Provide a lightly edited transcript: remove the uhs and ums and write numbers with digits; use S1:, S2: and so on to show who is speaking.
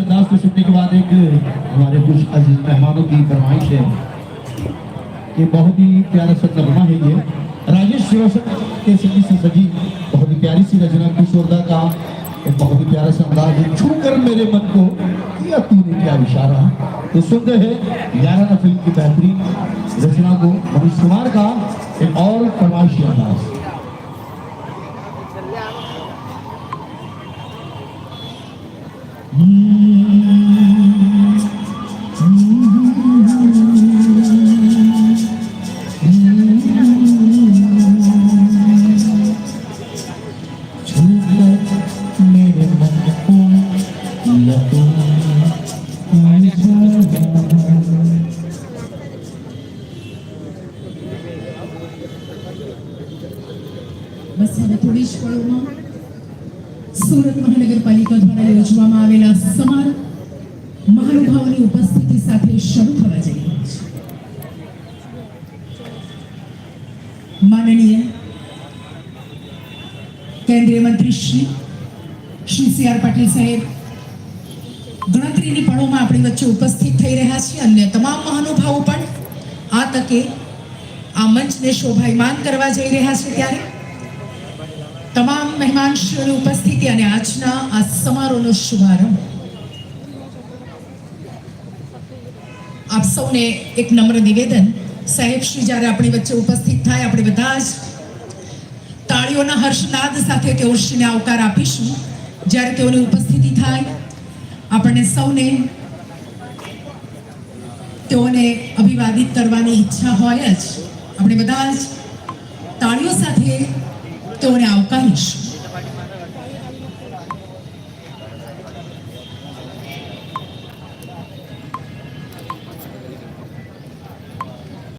S1: अंदाज को सुनने के बाद एक हमारे कुछ अजीज मेहमानों की फरमाइश है कि बहुत ही प्यारा सा नगमा है ये राजेश रोशन के संगीत से सजी बहुत ही प्यारी सी रचना किशोरदा का एक बहुत ही प्यारा सा अंदाज है। छू कर मेरे मन को किया तूने क्या इशारा। तो सुनते हैं 11 फिल्म की बेहतरीन रचना को मनीष कुमार का एक और फरमाइशी अंदाज।
S2: બસ હવે થોડી જ પળોમાં સુરત મહાનગરપાલિકા દ્વારા યોજવામાં આવેલા સમારોહ મહાનુભાવોની ઉપસ્થિતિ સાથે શરૂ થવા જઈ રહ્યો છે। માનનીય કેન્દ્રીય મંત્રી શ્રી CR પાટીલ સાહેબ ગણતરીની પળોમાં આપણી વચ્ચે ઉપસ્થિત થઈ રહ્યા છે। અન્ય તમામ મહાનુભાવો પણ આ તકે આ મંચને શોભાયમાન કરવા જઈ રહ્યા છે ત્યારે તમામ મહેમાનશ્રીઓની ઉપસ્થિતિ અને આજના આ સમારોહનો શુભારંભ આપ સૌને એક નમ્ર નિવેદન સાહેબ શ્રી જ્યારે આપણી વચ્ચે ઉપસ્થિત થાય આપણે બધા જ તાળીઓના હર્ષનાદ સાથે તેઓશ્રીને આવકાર આપીશું। જ્યારે તેઓની ઉપસ્થિતિ થાય આપણને સૌને તેઓને અભિવાદિત કરવાની ઈચ્છા હોય જ। આપણે બધા જ તાળીઓ સાથે તેઓને આવકારીશું।